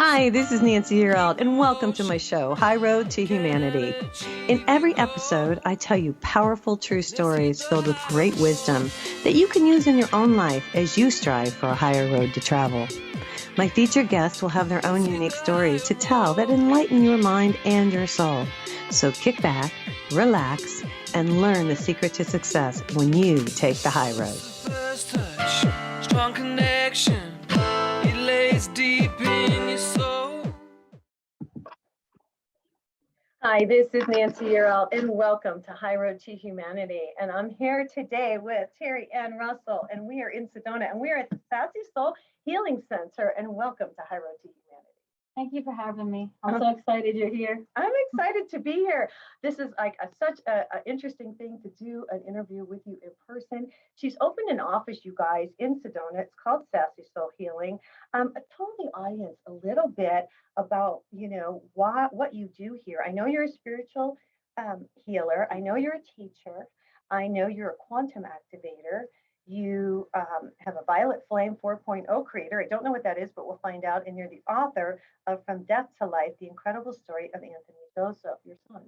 Hi, this is Nancy Yearout, and welcome to my show, High Road to Humanity. In every episode, I tell you powerful true stories filled with great wisdom that you can use in your own life as you strive for a higher road to travel. My featured guests will have their own unique stories to tell that enlighten your mind and your soul. So kick back, relax, and learn the secret to success when you take the high road. First touch, strong connection, it lays deep in your soul. Hi, this is Nancy Yearout, and welcome to High Road to Humanity. And I'm here today with Terri Ann Russell, and we are in Sedona, and we are at the Sassy Soul Healing Center. And welcome to High Road to Humanity. Thank you for having me. I'm so excited you're here. I'm excited to be here. This is like such an interesting thing to do an interview with you in person. She's opened an office, you guys, in Sedona. It's called Sassy Soul Healing. Tell the audience a little bit about, what you do here. I know you're a spiritual healer. I know you're a teacher. I know you're a quantum activator. You have a Violet Flame 4.0 creator. I don't know what that is, but we'll find out. And you're the author of From Death to Life, the incredible story of Anthony Joseph, your son.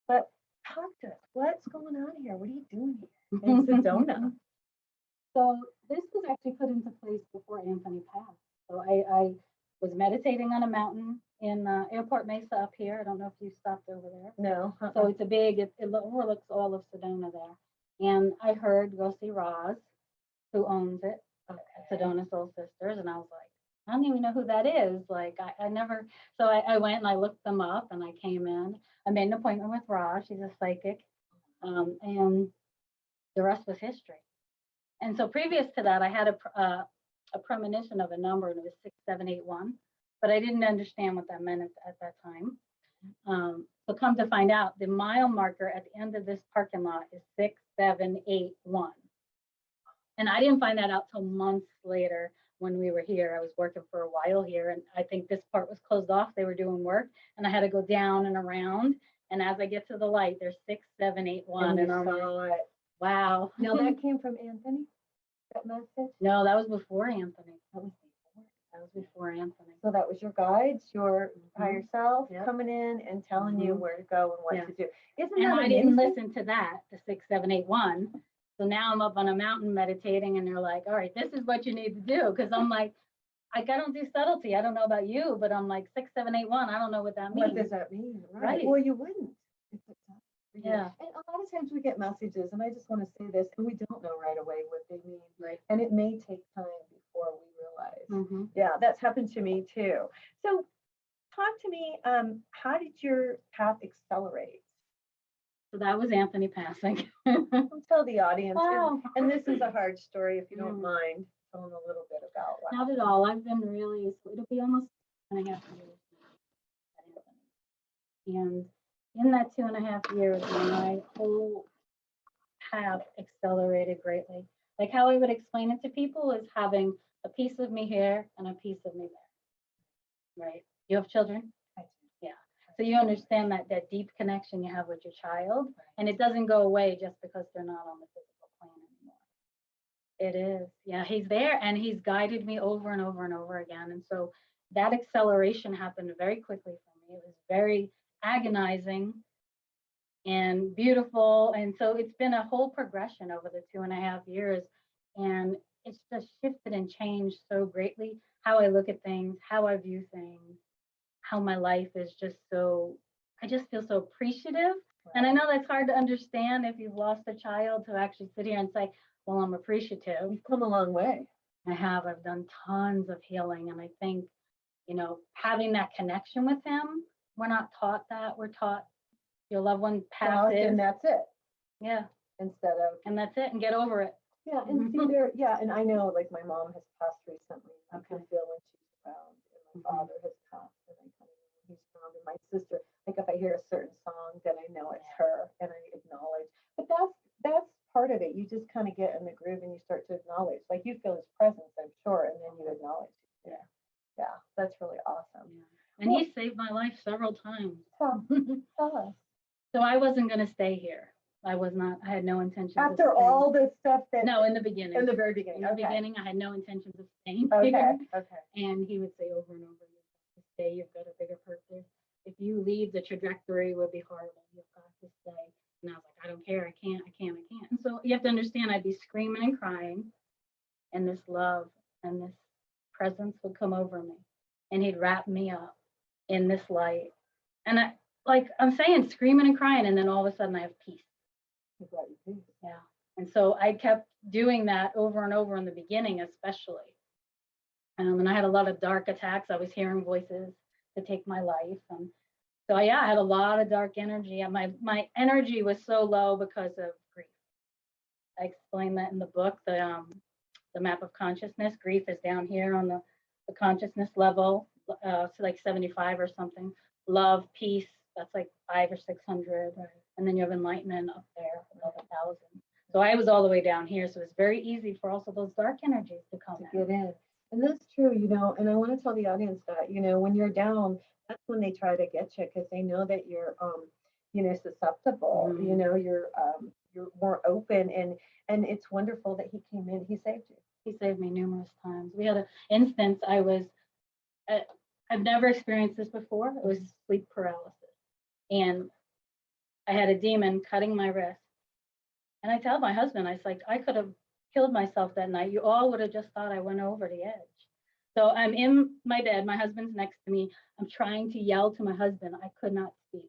But talk to us. What's going on here? What are you doing here in Sedona? So this was actually put into place before Anthony passed. So I was meditating on a mountain in Airport Mesa up here. I don't know if you stopped over there. No. So it's a big, it overlooks all of Sedona there. And I heard, go see Roz, who owns it, Sedona Soul Sisters. And I was like, I don't even know who that is. Like, I never, so I went and I looked them up and I came in. I made an appointment with Roz. She's a psychic. And the rest was history. And so previous to that, I had a premonition of a number, and it was 6781, but I didn't understand what that meant at that time. So come to find out, the mile marker at the end of this parking lot is 6781. And I didn't find that out till months later when we were here. I was working for a while here, and I think this part was closed off. They were doing work, and I had to go down and around. And as I get to the light, there's 6781. And I'm like, wow. Now that came from Anthony, that message? No, that was before Anthony. That was before Anthony. So that was your guides, your higher self Yep. coming in and telling you where to go and what to do. Isn't And that I didn't amazing? listen to that, the 6781. So now I'm up on a mountain meditating, and they're like, all right, this is what you need to do. Because I'm like, I don't do subtlety. I don't know about you, but I'm like 6781. I don't know what that means. What does that mean? Right. Well, you wouldn't. Yeah. And a lot of times we get messages, and I just want to say this, and we don't know right away what they mean. Right. And it may take time before we realize. Mm-hmm. Yeah, that's happened to me too. So talk to me, how did your path accelerate? So that was Anthony passing. Tell the audience. Wow. And this is a hard story, if you don't mind telling a little bit about what Not at all. I've been really, it'll be almost 2.5 years. And in that 2.5 years, my whole path accelerated greatly. Like how I would explain it to people is having a piece of me here and a piece of me there. Right? You have children? Yeah. So you understand that deep connection you have with your child, and it doesn't go away just because they're not on the physical plane anymore. It is. Yeah, he's there, and he's guided me over and over and over again. And so that acceleration happened very quickly for me. It was very agonizing and beautiful. And so it's been a whole progression over the 2.5 years. And it's just shifted and changed so greatly how I look at things, how I view things, how my life is just so, I just feel so appreciative. Right. And I know that's hard to understand if you've lost a child, to actually sit here and say, well, I'm appreciative. You've come a long way. I have. I've done tons of healing. And I think, having that connection with him, we're not taught that. We're taught your loved one passes. And that's it. Yeah. Instead of. And that's it. And get over it. Yeah. And see there. Yeah. And I know, like, my mom has passed recently. I can feel when she's around. And my father has passed. And I kind of know he's around. And my sister, like, if I hear a certain song, then I know it's her. And I acknowledge. But that's part of it. You just kind of get in the groove and you start to acknowledge. Like, you feel his presence, I'm sure. And then you acknowledge. Yeah. Yeah. That's really awesome. Yeah. And he saved my life several times. Tell us. So I wasn't going to stay here. I had no intention. After all this stuff that. No, in the beginning. In the very beginning. In the beginning, I had no intentions of staying Okay. here. Okay. And he would say over and over stay, you've got a bigger purpose. If you leave, the trajectory would be horrible. You've got to stay. And I was like, I don't care. I can't. And so you have to understand, I'd be screaming and crying, and this love and this presence would come over me, and he'd wrap me up in this light. And I'm saying, screaming and crying, and then all of a sudden I have peace. Yeah. And so I kept doing that over and over in the beginning, especially. And I had a lot of dark attacks. I was hearing voices to take my life. And so, yeah, I had a lot of dark energy. And my energy was so low because of grief. I explained that in the book, the map of consciousness. Grief is down here on the consciousness level, so like 75 or something. Love, peace, that's like 500 or 600. Right. And then you have enlightenment up there, above 1,000. So I was all the way down here. So it's very easy for also those dark energies to come in. Get in. And that's true, and I want to tell the audience that, when you're down, that's when they try to get you, because they know that you're, susceptible, you're more open, and it's wonderful that he came in. He saved you. He saved me numerous times. We had an instance, I've never experienced this before. It was sleep paralysis. And I had a demon cutting my wrist. And I tell my husband, I was like, I could have killed myself that night. You all would have just thought I went over the edge. So I'm in my bed. My husband's next to me. I'm trying to yell to my husband. I could not speak.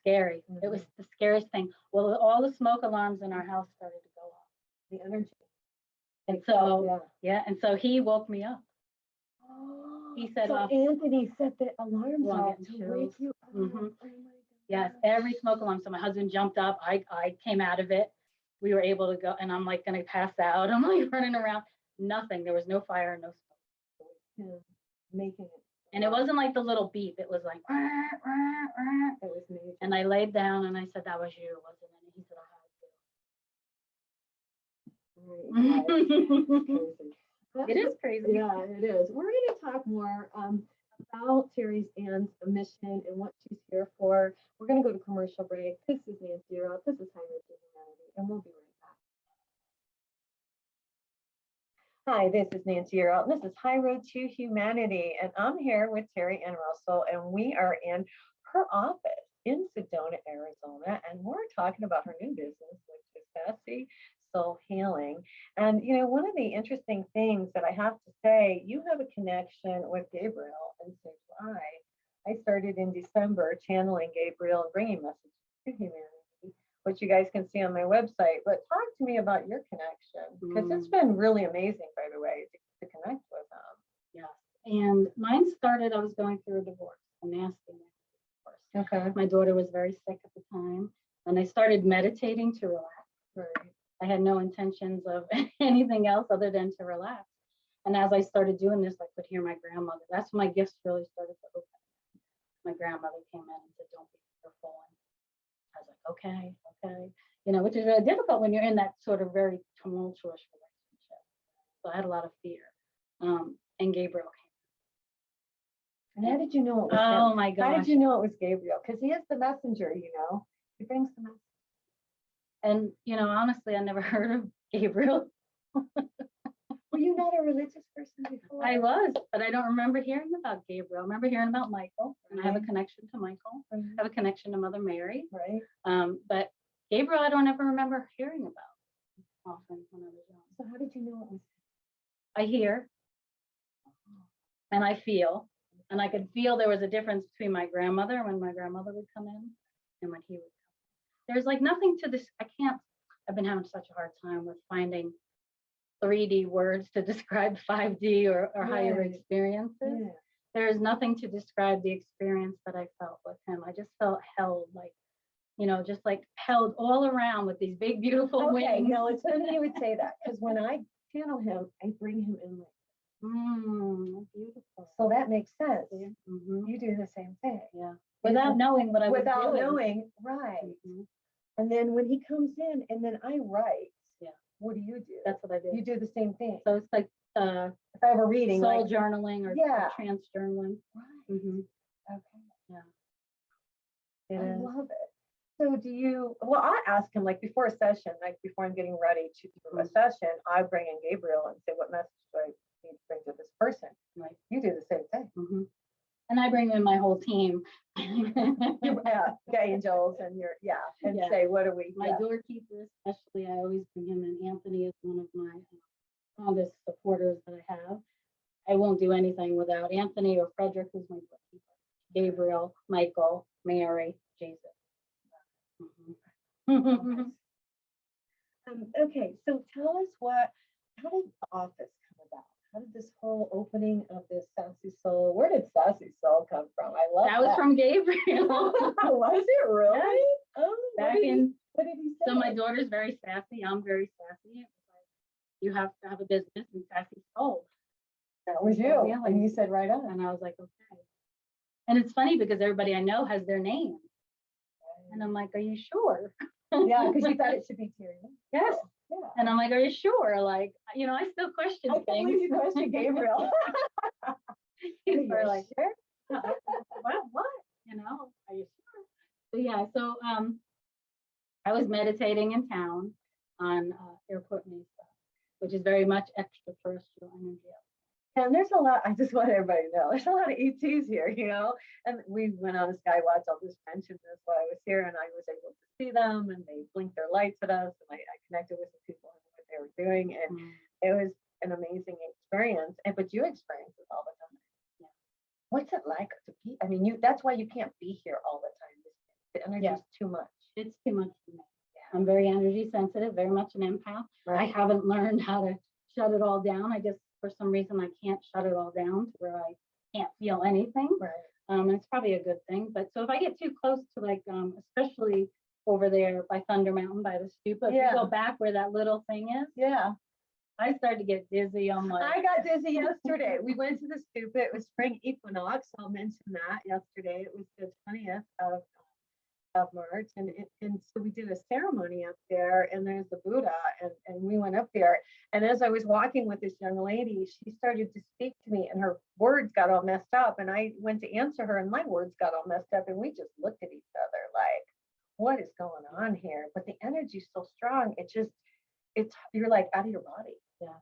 Scary. Mm-hmm. It was the scariest thing. Well, all the smoke alarms in our house started to go off. The energy. And so, and so he woke me up. He said, so Anthony set the alarms off to wake you up. Mm-hmm. Oh my God. Yes, every smoke alarm. So my husband jumped up. I came out of it. We were able to go, and I'm like going to pass out. I'm like running around. Nothing. There was no fire, no smoke. Yeah. Making it. And it wasn't like the little beep. It was like, it was major. And I laid down and I said, that was you, wasn't it? And he said, I had to. It is crazy. Yeah, it is. We're going to talk more about Terri Ann's mission and what she's here for. We're going to go to commercial break. This is Nancy Yearout. This is High Road to Humanity, and we'll be right back. Hi, this is Nancy Yearout, and this is High Road to Humanity, and I'm here with Terri Ann Russell, and we are in her office in Sedona, Arizona, and we're talking about her new business, which is Sassy Soul Healing. And one of the interesting things that I have to say, you have a connection with Gabriel, and so do I started in December channeling Gabriel and bringing messages to humanity, which you guys can see on my website. But talk to me about your connection, because it's been really amazing, by the way, to connect with them. Yes. And mine started, I was going through a divorce, a nasty divorce. Okay. My daughter was very sick at the time, and I started meditating to relax. Right. I had no intentions of anything else other than to relax. And as I started doing this, I could hear my grandmother. That's when my gifts really started to open. My grandmother came in and said, don't be fearful. And I was like, okay. Which is really difficult when you're in that sort of very tumultuous relationship. So I had a lot of fear. And Gabriel came. And how did you know it was Oh him? my gosh. How did you know it was Gabriel? Because he is the messenger, He brings the message. And, honestly, I never heard of Gabriel. Were you not a religious person before? I was, but I don't remember hearing about Gabriel. I remember hearing about Michael, and I have a connection to Michael. I have a connection to Mother Mary. Right. But Gabriel, I don't ever remember hearing about often when I was young. So how did you know it was? I hear, and I feel, and I could feel there was a difference between my grandmother when my grandmother would come in and when he would come. There's like nothing to this. I've been having such a hard time with finding 3D words to describe 5D or higher experiences. Yeah. There is nothing to describe the experience that I felt with him. I just felt held, just like held all around with these big, beautiful wings. No, it's funny you would say that, because when I channel him, I bring him in like, beautiful. So that makes sense. Yeah. Mm-hmm. You do the same thing. Yeah. Without knowing what I was doing. Without knowing, right. Mm-hmm. And then when he comes in and then I write, what do? That's what I do. You do the same thing. So it's like if I have a reading, soul journaling or trance journaling. Right. Mm-hmm. Okay. Yeah. I love it. So I ask him, like before a session, like before I'm getting ready to do a session, I bring in Gabriel and say, what message do I need to bring to this person? Right. You do the same And I bring in my whole team. The angels and and Yeah. say, what do we? My doorkeeper, especially, I always bring him in. Anthony is one of my strongest supporters that I have. I won't do anything without Anthony or Frederick, who's my doorkeeper, Gabriel, Michael, Mary, Jesus. Mhm. Okay, so tell us how did the office come about? How did this whole opening of this Sassy Soul, where did Sassy Soul come from? I love That was from Gabriel. Was it really? Yes. Oh, Back in, what did he say? so my daughter's very sassy. I'm very sassy. It was like, you have to have a business in Sassy Soul. That was you. And you said right on. And I was like, okay. And it's funny because everybody I know has their name. And I'm like, are you sure? Yeah, because you thought it should be Terri. Yes. Yeah. And I'm like, are you sure? Like, I still question I can't things. believe you questioned Gabriel. People are like, sure? what? Are you sure? So yeah, so I was meditating in town on Airport Mesa, which is very much extraterrestrial energy. And there's a lot, I just want everybody to know, there's a lot of ETs here, and we went on a sky watch. I'll just mention this while I was here, and I was able to see them, and they blinked their lights at us, and I connected with some people and what they were doing, and it was an amazing experience. But you experience it all the time. Yeah. What's it like to be, that's why you can't be here all the time. The energy is too much. It's too much for me. Yeah. I'm very energy sensitive, very much an empath. Right. I haven't learned how to shut it all down. For some reason, I can't shut it all down to where I can't feel anything. Right. It's probably a good thing. But so if I get too close to especially over there by Thunder Mountain, by the stupa, if you go back where that little thing is, I started to get dizzy. I'm like, I got dizzy yesterday. We went to the stupa. It was spring equinox. I'll mention that yesterday. It was the 20th of March, and so we did a ceremony up there, and there's the Buddha, and we went up there, and as I was walking with this young lady, she started to speak to me, and her words got all messed up, and I went to answer her, and my words got all messed up, and we just looked at each other like, what is going on here? But the energy's so strong, you're like out of your body. Yeah.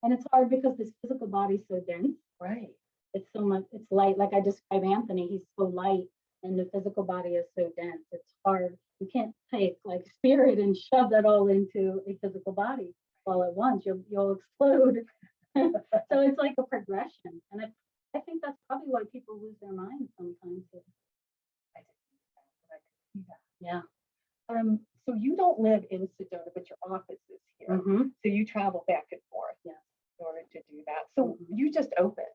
And it's hard because this physical body's so dense. Right. It's so much, it's light. Like I describe Anthony, he's so light. And the physical body is so dense. It's hard. You can't take like spirit and shove that all into a physical body all at once. You'll explode. So it's like a progression. And I think that's probably why people lose their minds sometimes. Yeah. So you don't live in Sedona, but your office is here. Mm-hmm. So you travel back and forth in order to do that. So you just opened.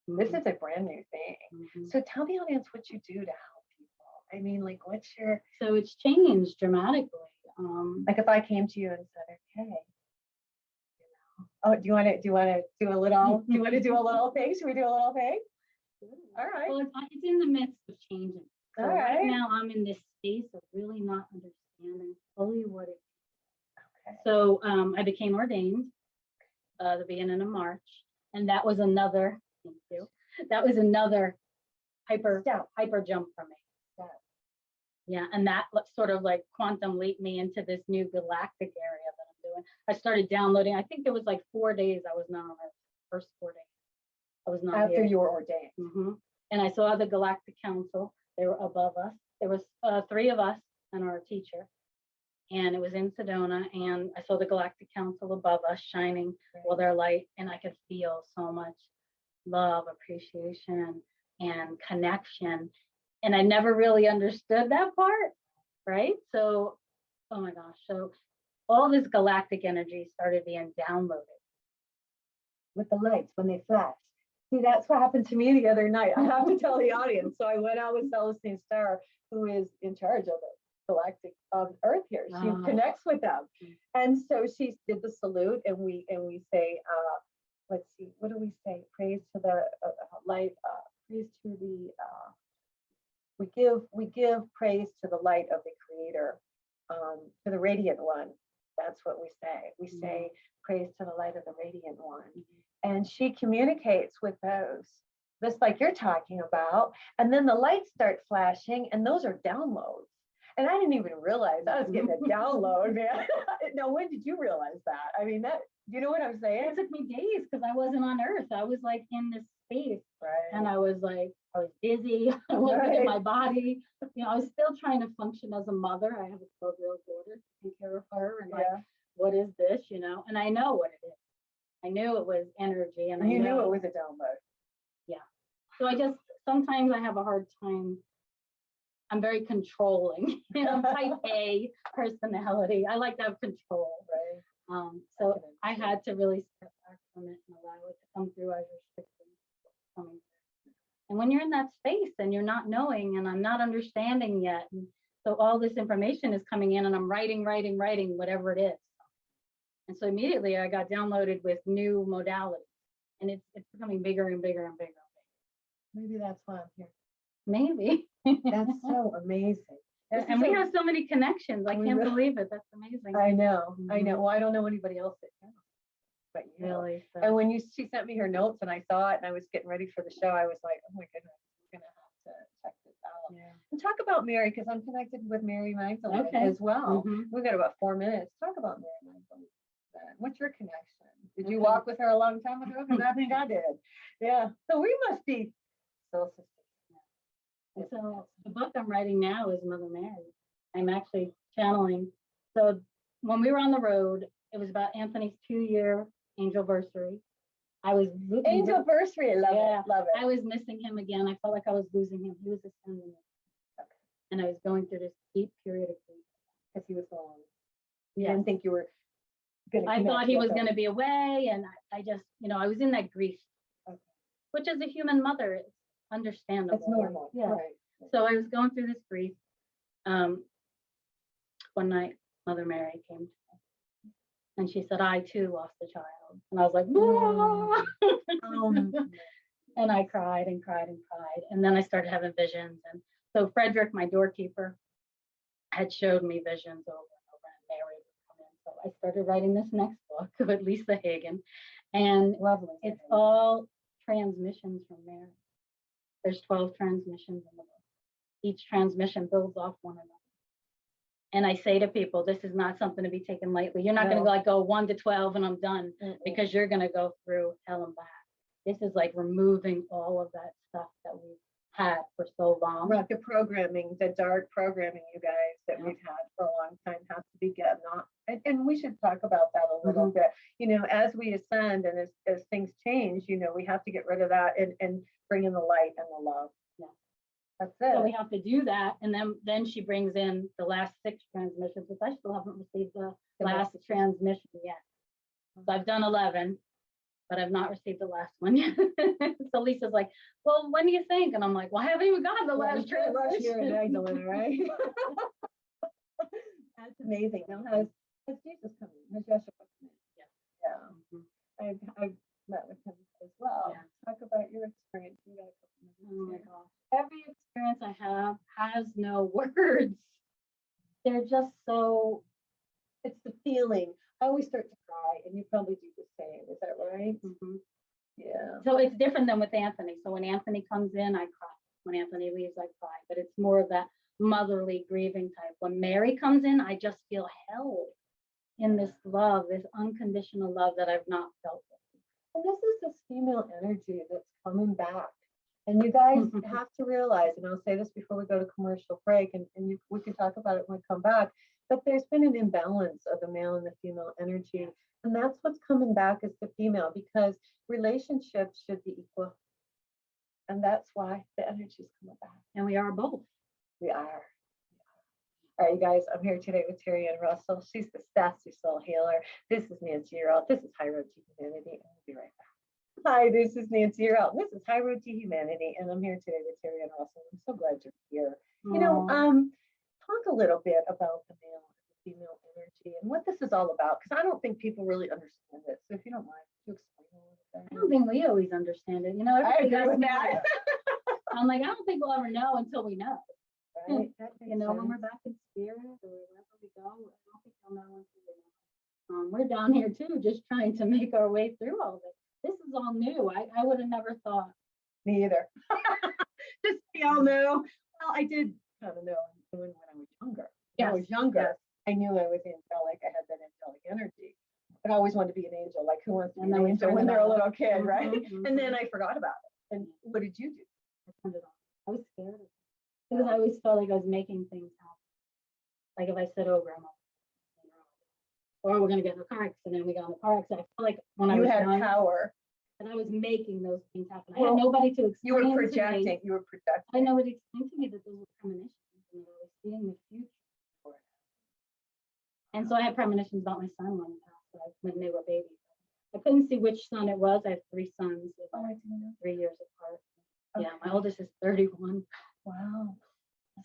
This is a brand new thing. So tell the audience what you do to help people. What's your... So it's changed dramatically. Like if I came to you and said, okay, oh, do you want to do a little? Do you want to do a little thing? Should we do a little thing? All right. Well, it's in the midst of changing. So All right. Right now I'm in this space of really not understanding fully what it is. Okay. So I became ordained the beginning of March, and that was another. Thank you. That was another hyper jump for me. Yeah, and that sort of like quantum leaped me into this new galactic area that I'm doing. I started downloading. I think it was like 4 days I was not on Earth. First 4 days I was not after here. you were ordained. And I saw the Galactic Council. They were above us. There was 3 of us and our teacher, and it was in Sedona. And I saw the Galactic Council above us shining with their light, and I could feel so much love, appreciation, and connection. And I never really understood that part, right? So, oh my gosh. So all this galactic energy started being downloaded. With the lights when they flash. See, that's what happened to me the other night. I have to tell the audience. So I went out with Celestine Starr, who is in charge of the galactic Earth here. She connects with them. And so she did the salute, and we say, let's see, what do we say? Praise to the light, praise to the, we give praise to the light of the Creator, to the Radiant One. That's what we say. We say praise to the light of the Radiant One. And she communicates with those, just like you're talking about. And then the lights start flashing, and those are downloads. And I didn't even realize I was getting a download, man. Now, when did you realize that? I mean, you know what I'm saying? It took me days because I wasn't on Earth. I was like in this space, And I was like, I was dizzy. I wasn't in my body. I was still trying to function as a mother. I have a 12-year-old daughter, taking care of her. And like, what is this, And I know what it is. I knew it was energy. And you knew it was a download. Yeah. So sometimes I have a hard time. I'm very controlling. I'm type A personality. I like to have control. Right. So I had to really step back from it and allow it to come through as restrictions coming through. And when you're in that space and you're not knowing and I'm not understanding yet, and so all this information is coming in and I'm writing, whatever it is. And so immediately I got downloaded with new modalities, and it's becoming bigger and bigger and bigger. Maybe that's why I'm here. Maybe. That's so amazing. And we have so many connections. I can't believe it. That's amazing. I know. Well, I don't know anybody else that can. But you really. So. And when she sent me her notes and I saw it and I was getting ready for the show, I was like, oh my goodness, we're gonna have to check this out. Yeah. And talk about Mary, because I'm connected with Mary Magdalene as well. We've got about 4 minutes. Talk about Mary Magdalene. What's your connection? Did you walk with her a long time ago? Because I think I did. Yeah. So we must be soul sisters. And so the book I'm writing now is Mother Mary. I'm actually channeling. So when we were on the road, it was about Anthony's 2-year angelversary. I was Angelversary, I love it. I was missing him again. I felt like I was losing him. He was ascending. And I was going through this deep period of grief. Because he was alone. You didn't think you were going to. I thought he was going to be away, and I just, I was in that grief, which as a human mother, it's understandable. It's normal. Yeah. Right. So I was going through this grief. One night, Mother Mary came to me, and she said, I too lost a child. And I was like, and I cried and cried and cried. And then I started having visions. And so Frederick, my doorkeeper, had showed me visions over and over, and Mary would come in. So I started writing this next book with Lisa Hagen. And it's all transmissions from Mary. There's 12 transmissions in the book. Each transmission builds off one another. And I say to people, this is not something to be taken lightly. You're not going to go 1 to 12 and I'm done, because you're going to go through hell and back. This is like removing all of that stuff that we've had for so long. Right, the programming, the dark programming, you guys, that we've had for a long time has to be getting off. And we should talk about that a little bit. As we ascend and as things change, we have to get rid of that and bring in the light and the love. Yeah. That's it. So we have to do that. And then she brings in the last 6 transmissions, which I still haven't received the last transmission yet. So I've done 11, but I've not received the last one yet. So Lisa's like, well, when do you think? And I'm like, well, I haven't even gotten the last transmission. Here in Magdalene, right? That's amazing. Now, has Jesus come in? Has Yeshua come in? Yeah. I've met with him as well. Yeah. Talk about your experience. You got a couple minutes. Oh my gosh. Every experience I have has no words. They're just so, it's the feeling. I always start to cry, and you probably do the same. Is that right? Yeah. So it's different than with Anthony. So when Anthony comes in, I cry. When Anthony leaves, I cry. But it's more of that motherly grieving type. When Mary comes in, I just feel held in this love, this unconditional love that I've not felt before. And this female energy that's coming back. And you guys have to realize, and I'll say this before we go to commercial break, and we can talk about it when we come back, but there's been an imbalance of the male and the female energy. And that's what's coming back is the female, because relationships should be equal. And that's why the energy is coming back. And we are both. We are. All right, you guys, I'm here today with Terri Ann Russell. She's the Sassy Soul Healer. This is Nancy Yearout. This is High Road to Humanity, and we'll be right back. Hi, this is Nancy Yearout. This is High Road to Humanity, and I'm here today with Terri Ann Russell. I'm so glad you're here. Talk a little bit about the male and the female energy and what this is all about, because I don't think people really understand it. So if you don't mind, could you explain a little bit? I don't think we always understand it. I agree with that. I'm like, I don't think we'll ever know until we know. Right? When we're back in spirit or wherever we go, I don't think we'll know until we know. We're down here too, just trying to make our way through all of it. This is all new. I would have never thought. Me either. Just be all new. Well, I did kind of know when I was younger. When I was younger, I knew I was angelic. I had that angelic energy. But I always wanted to be an angel. Like, who wants to be an angel when they're a little kid, right? And then I forgot about it. And what did you do? I turned it off. I was scared of it because I always felt like I was making things happen. Like if I said, "Oh, grandma," or we're gonna get in a car accident, we got in a car accident. I feel like when I You was had young, power. and I was making those things happen. I Well, had nobody to explain. You were to me. projecting. You were I projecting. had nobody to explain to me that those were premonitions and that I was seeing the future. And so I had premonitions about my son when he passed, like when they were babies. I couldn't see which son it was. I have 3 sons, Oh, I didn't know. 3 years apart. Yeah, my Okay. oldest is 31. Wow.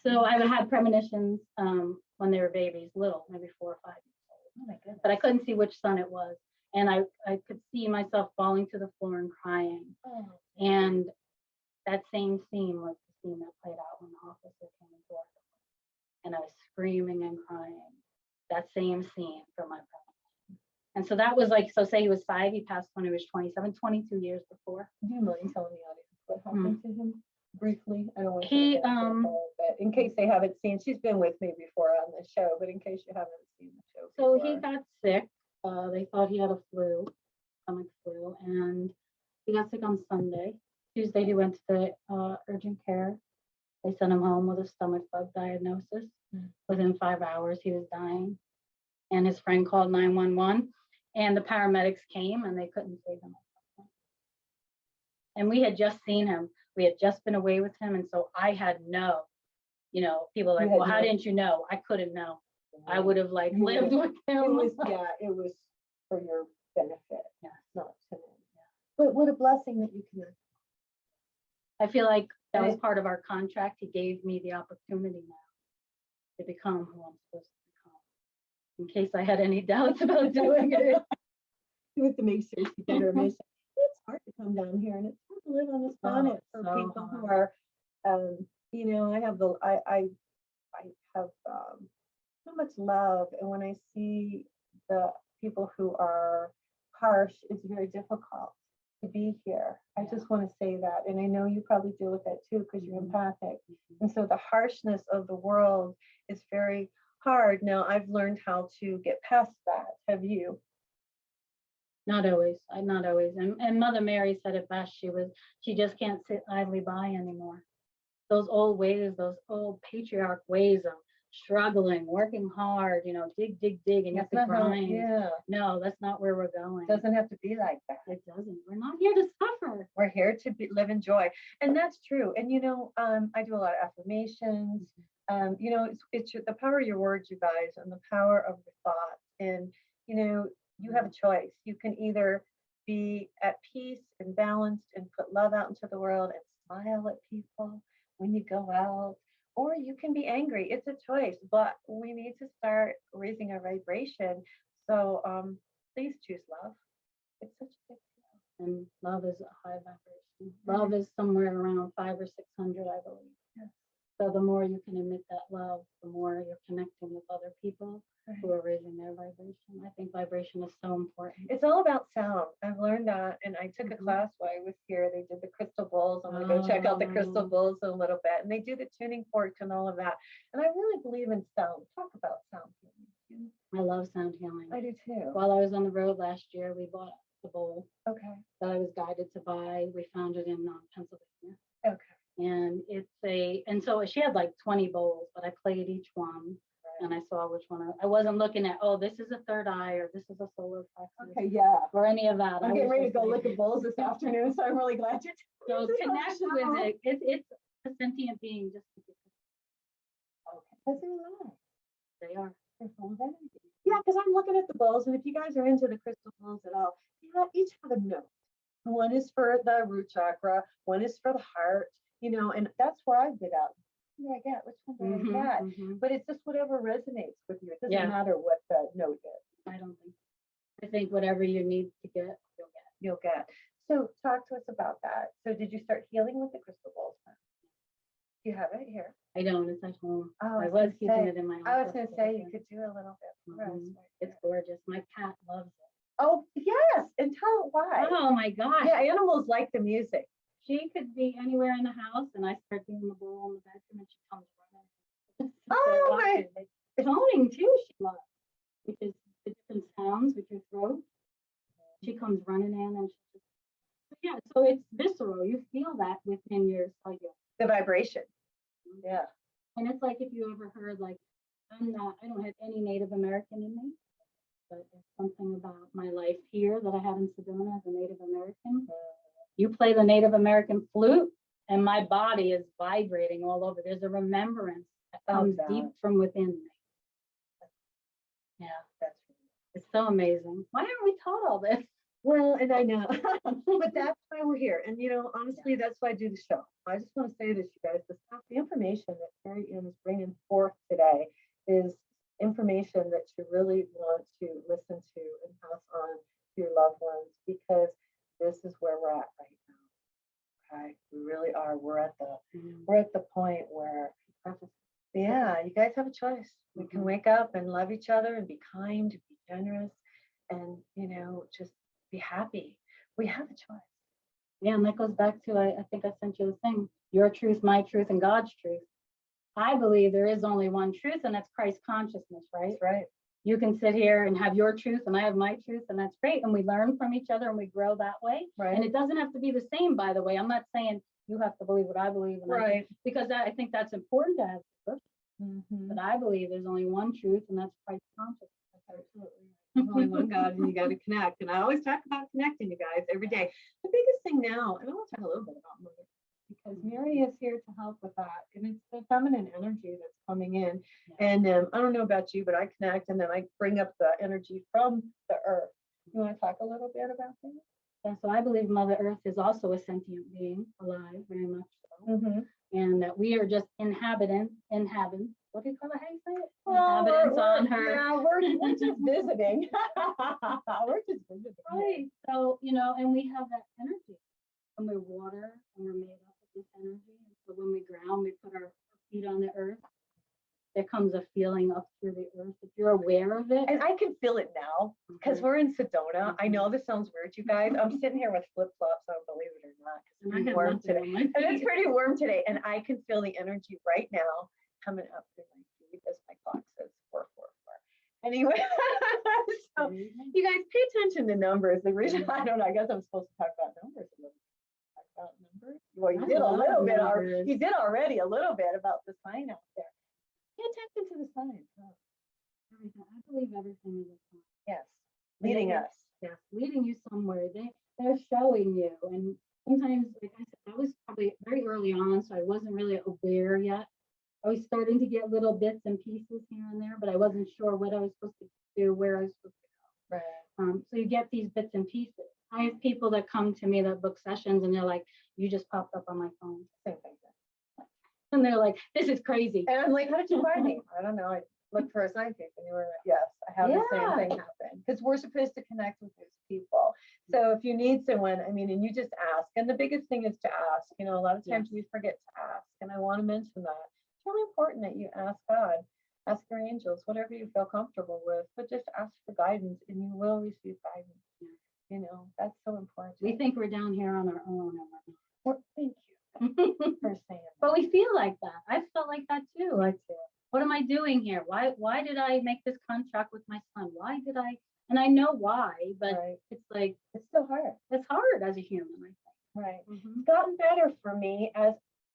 So I had premonitions when they were babies, little, maybe 4 or 5 years old. Oh my goodness. But I couldn't see which son it was. And I could see myself falling to the floor and crying. Oh. And that same scene was the scene that played out when the officer came into our door. And I was screaming and crying. That same scene from my premonition. And so that was like, so say he was 5, he passed when he was 27, 22 years before. Do you mind telling the audience what happened to him briefly? I don't want to He, get into the whole bit. In case they haven't seen, she's been with me before on the show, but in case you haven't seen the show So before. he got sick. They thought he had a flu, stomach flu, and he got sick on Sunday. Tuesday, he went to the urgent care. They sent him home with a stomach bug diagnosis. Within 5 hours, he was dying. And his friend called 911, and the paramedics came, and they couldn't save him. And we had just seen him. We had just been away with him, and so I had no, people are like, well, how didn't you know? I couldn't know. I would have like lived with him. It was for your benefit, Yeah. not to him. But what a blessing that you can. I feel like that was part of our contract. He gave me the opportunity now to become who I'm supposed to become. In case I had any doubts about doing it. You have to make sure she did her mission. It's hard to come down here, and it's hard to live on this planet for so people who hard. are, I have so much love, and when I see the people who are harsh, it's very difficult to be here. I just want to say that, and I know you probably deal with that too because you're empathic, and so the harshness of the world is very hard. Now I've learned how to get past that. Have you? Not always. Not always. And Mother Mary said it best. She just can't sit idly by anymore. Those old ways, those old patriarch ways of struggling, working hard, dig, and you have to grind. No, that's not where we're going. It doesn't have to be like that. It doesn't. We're not here to suffer. We're here to live in joy. And that's true. And, I do a lot of affirmations. It's the power of your words, you guys, and the power of your thoughts. And, you have a choice. You can either be at peace and balanced and put love out into the world and smile at people when you go out, or you can be angry. It's a choice, but we need to start raising our vibration. So please choose love. It's such a big deal. And love is a high vibration. Love is somewhere around 500 or 600, I believe. Yes. So the more you can emit that love, the more you're connecting with other people who are raising their vibration. I think vibration is so important. It's all about sound. I've learned that, and I took a class while I was here. They did the crystal bowls. I'm going to go check out the crystal bowls a little bit, and they do the tuning forks and all of that. And I really believe in sound. Talk about sound healing. I love sound healing. I do too. While I was on the road last year, we bought the bowl Okay. that I was guided to buy. We found it in Pennsylvania. Okay. And so she had like 20 bowls, but I played each one. And I saw which one. I wasn't looking at, this is a third eye or this is a solar plexus. Okay, yeah. Or any of that. I'm getting ready to go look at bowls this afternoon, so I'm really glad you're so connect with it. It's a sentient being just because. Okay. Because they're alive. They are. They're full of energy. Yeah, because I'm looking at the bowls, and if you guys are into the crystal bowls at all, each have a note. One is for the root chakra, one is for the heart, and that's where I get out. What do I get? Which one do I get? But it's just whatever resonates with you. It doesn't matter what the note is. I don't think. I think whatever you need to get, you'll get. So talk to us about that. So did you start healing with the crystal bowls? You have it here. I don't. It's at home. Oh, I was keeping it in my office. I was going to say you could do a little bit for us. It's gorgeous. My cat loves it. Oh, yes. And tell it why. Oh, my gosh. Yeah, animals like the music. She could be anywhere in the house, and I start doing the bowl in the bedroom, and she comes running. Oh, my. Toning, too, she loves, which is the different sounds with your throat. She comes running in, and Yeah, so it's visceral. You feel that within your cellular. The vibration. Yeah. And it's like if you ever heard like, I don't have any Native American in me, but it's something about my life here that I had in Sedona as a Native American. You play the Native American flute and my body is vibrating all over. There's a remembrance that comes deep from within me. Yeah, it's so amazing. Why aren't we taught all this? Well, and I know, but that's why we're here. And, honestly, that's why I do the show. I just want to say this, you guys, the information that Terri Ann is bringing forth today is information that you really want to listen to and pass on to your loved ones, because this is where we're at right now. Okay, we really are. We're at the point where, yeah, you guys have a choice. We can wake up and love each other and be kind, be generous, and just be happy. We have a choice. Yeah, and that goes back to I think I sent you the thing: your truth, my truth, and God's truth. I believe there is only one truth, and that's Christ consciousness, right? That's right. You can sit here and have your truth, and I have my truth, and that's great. And we learn from each other, and we grow that way. Right. And it doesn't have to be the same, by the way. I'm not saying you have to believe what I believe, right? Because I think that's important to have. But I believe there's only one truth, and that's Christ consciousness. Absolutely. There's only one God, and you got to connect. And I always talk about connecting, you guys, every day. The biggest thing now, and I want to talk a little bit about mother, because Mary is here to help with that. And it's the feminine energy that's coming in. Yeah. And I don't know about you, but I connect, and then I bring up the energy from the earth. You want to talk a little bit about that? Yeah, so I believe Mother Earth is also a sentient being, alive, very much so. And that we are just inhabitants. What do you call it? How do you say it? Well, inhabitants on her. Yeah, we're just visiting. We're just visiting. Right. So, and we have that energy. And we're water, and we're made up of this energy. And so when we ground, we put our feet on the earth. There comes a feeling up through the earth. If you're aware of it. And I can feel it now, because we're in Sedona. I know this sounds weird, you guys. I'm sitting here with flip-flops, I don't believe it or not. It's pretty warm today. And it's pretty warm today. And I can feel the energy right now coming up through my feet, as my clock says 444. Anyway, so you guys pay attention to numbers. The reason I guess I'm supposed to talk about numbers a little bit. Talk about numbers. Well, you did a little bit. You did already a little bit about the sign out there. Pay attention to the signs. Everything. I believe everything is a sign. Yes, leading us. Yes, leading you somewhere. They're showing you. And sometimes, like I said, I was probably very early on, so I wasn't really aware yet. I was starting to get little bits and pieces here and there, but I wasn't sure what I was supposed to do, where I was supposed to go. Right. So you get these bits and pieces. I have people that come to me that book sessions, and they're like, "You just popped up on my phone." Same thing. And they're like, "This is crazy." And I'm like, "How did you find me?" I don't know. I looked for a psychic, and you were, yes, I have the same thing happen, because we're supposed to connect with those people. So if you need someone, and you just ask. And the biggest thing is to ask. A lot of times we forget to ask, and I want to mention that. It's really important that you ask God, ask your angels, whatever you feel comfortable with, but just ask for guidance, and you will receive guidance. That's so important. We think we're down here on our own. Thank you for saying that. But we feel like that. I felt like that too. Like, what am I doing here? Why did I make this contract with my son? Why did I? And I know why, but it's like, it's so hard. It's hard as a human, I think. Right. It's gotten better for me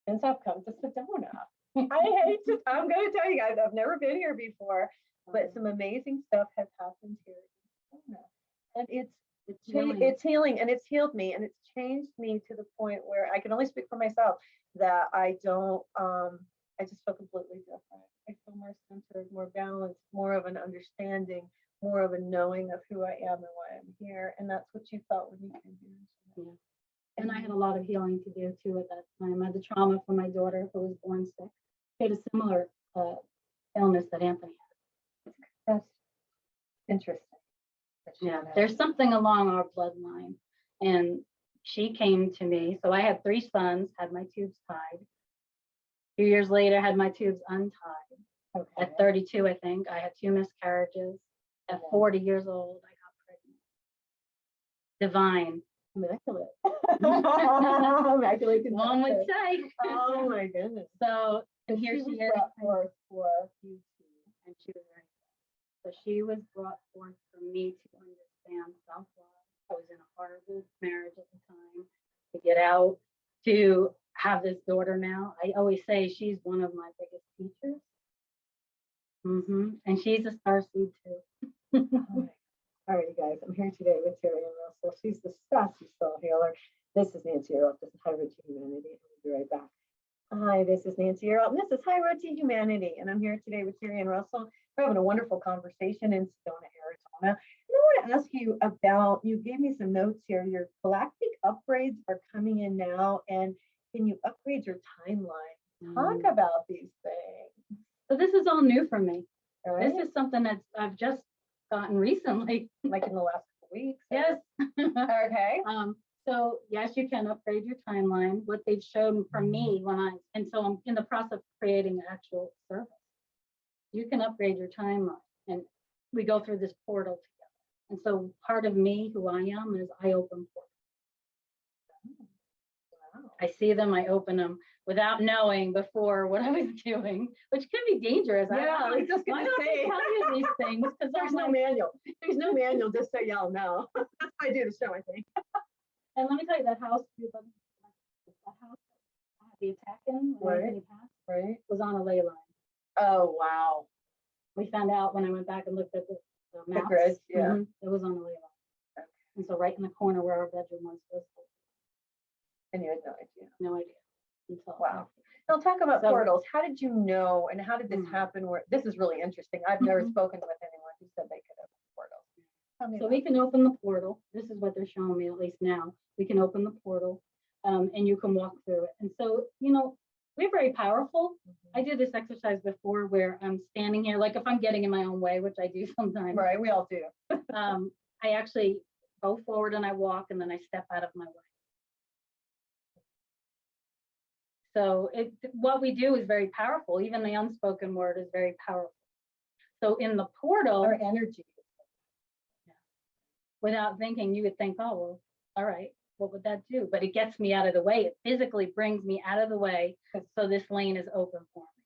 since I've come to Sedona. I'm going to tell you guys, I've never been here before, but some amazing stuff has happened here in Sedona. And it's healing, and it's healed me, and it's changed me to the point where I can only speak for myself, that I don't, I just feel completely different. I feel more centered, more balanced, more of an understanding, more of a knowing of who I am and why I'm here. And that's what you felt when you came here. Yeah. And I had a lot of healing to do too at that time. I had the trauma from my daughter who was born sick. She had a similar illness that Anthony had. That's interesting. Yeah, there's something along our bloodline. And she came to me. So I had 3 sons, had my tubes tied. A few years later, had my tubes untied. Okay. At 32, I think, I had 2 miscarriages. At 40 years old, I got pregnant. Divine. Immaculate. Immaculate. One would say. Oh my goodness. So, and here she is. For you two. And she was right there. So she was brought forth for me to understand self-love. I was in a horrible marriage at the time. to get out, to have this daughter now. I always say she's one of my biggest teachers. And she's a starseed too. All right, you guys, I'm here today with Terri Ann Russell. She's the Sassy Soul Healer. This is Nancy Yearout. This is High Road to Humanity. I'll be right back. Hi, this is Nancy Yearout, and this is High Road to Humanity. And I'm here today with Terri Ann Russell. We're having a wonderful conversation in Sedona, Arizona. And I want to ask you about, you gave me some notes here. Your galactic upgrades are coming in now, and can you upgrade your timeline? Talk about these things. So this is all new for me. Right? This is something that I've just gotten recently. Like in the last couple weeks. Yes. Okay. So yes, you can upgrade your timeline. What they've shown for me and so I'm in the process of creating an actual service. You can upgrade your timeline, and we go through this portal together. And so part of me, who I am, is I open portals. Wow. I see them, I open them without knowing before what I was doing, which can be dangerous. Yeah, I was just why gonna don't say. they tell you these things? Because There's no manual. There's no manual, just so y'all know. That's what I do to show, I think. And let me tell you, that house I had the attack in when Right. Anthony passed Right. was on a ley line. Oh, wow. We found out when I went back and looked at the maps. grid, yeah. It was on a ley line. Okay. And so right in the corner where our bedroom was And you had no idea. no idea. Until Wow. Now talk about So- portals. How did you know, and how did this Mhm. happen? Where this is really interesting. I've never Mhm. spoken with anyone who said they could open portals. Tell me So about we can open the portal. This is what they're showing me, at least now. We can open the portal, and you can walk through it. And so, we're very powerful. I did this exercise before where I'm standing here, like if I'm getting in my own way, which I do sometimes. Right, we all do. I actually go forward and I walk, and then I step out of my way. So what we do is very powerful. Even the unspoken word is very powerful. So in the portal, Our energy. without thinking, you would think, oh, well, all right, what would that do? But it gets me out of the way. It physically brings me out of the way so this lane is open for me.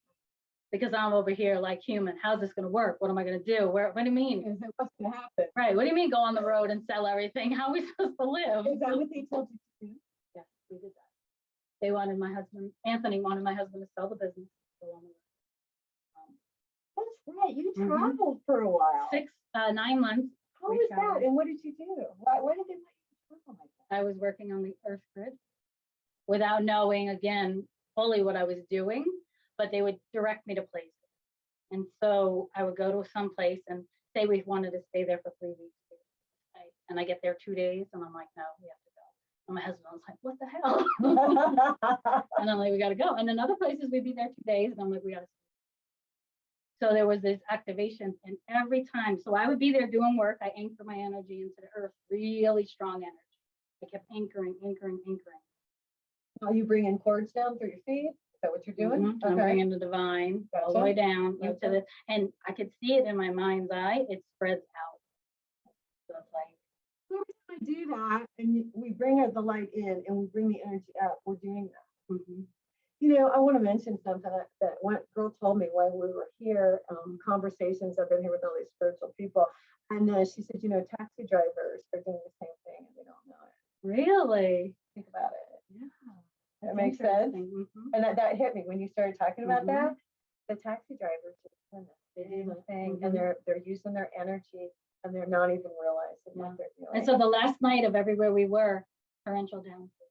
Because I'm over here like human. How's this going to work? What am I going to do? What do you mean? What's going to happen? Right. What do you mean go on the road and sell everything? How are we supposed to live? Is that what they told you to do? Yes, we did that. They wanted my husband, Anthony wanted my husband to sell the business. Go on the road. That's right. You Mhm. traveled for a while. 9 months. How we was traveled. that? And what did you do? Why did they let you travel like that? I was working on the earth grid without knowing, again, fully what I was doing, but they would direct me to places. And so I would go to some place and say we wanted to stay there for 3 weeks. And I get there 2 days and I'm like, no, we have to go. And my husband was like, what the hell? And I'm like, we got to go. And in other places, we'd be there 2 days. And I'm like, we got to. So there was this activation. And every time, so I would be there doing work. I anchor my energy into the earth, really strong energy. I kept anchoring. Are you bringing cords down through your feet? Is that what you're doing? I'm bringing the divine all the Gotcha. way down Gotcha. into the, and I could see it in my mind's eye. It spreads out. So it's like, Every time I do that, and we bring the light in and we bring the energy out, we're doing that. mhm. I want to mention something that one girl told me while we were here, conversations. I've been here with all these spiritual people. And she said, taxi drivers are doing the same thing and they don't know it. Really? Think about it. Yeah. That makes sense. Mhm. And that hit me when you started talking about Mhm. that. The taxi drivers are doing this. They do the thing Mhm. and they're using their energy and they're not even realizing Yeah. what they're doing. And so the last night of everywhere we were, torrential downpour,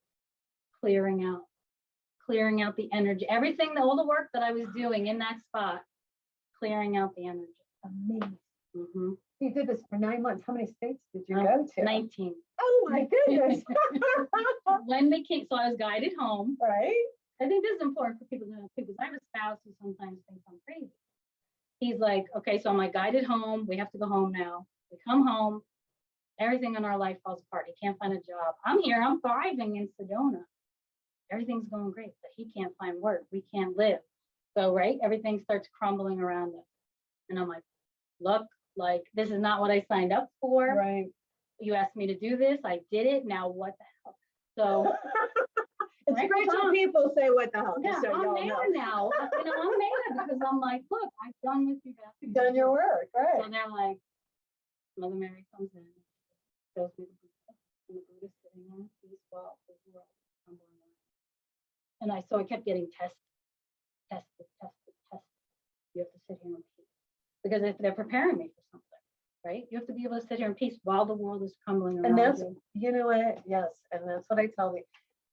clearing out the energy, everything, all the work that I was doing in that spot, clearing out the energy. Amazing. Mhm. You did this for 9 months. How many states did you go to? 19. Oh my goodness. When they came, so I was guided home. Right? I think this is important for people to know too, because I have a spouse who sometimes thinks I'm crazy. He's like, okay, so I'm like guided home. We have to go home now. We come home. Everything in our life falls apart. He can't find a job. I'm here. I'm thriving in Sedona. Everything's going great, but he can't find work. We can't live. So, right, everything starts crumbling around us. And I'm like, look, like, this is not what I signed up for. Right. You asked me to do this. I did it. Now what the hell? So And Right, spiritual Tom. people say, what the hell? yeah, Just so I'm y'all there know. now. I'm there because I'm like, look, I've done what you got. You've done your work, right? So they're like, Mother Mary comes in, shows me the Buddha, and the Buddha's sitting on a peace wall of the world. And so I kept getting tested. You have to sit here in peace. Because if they're preparing me for something, right? You have to be able to sit here in peace while the world is crumbling around And that's, you. you know what? Yes. And that's what I tell you.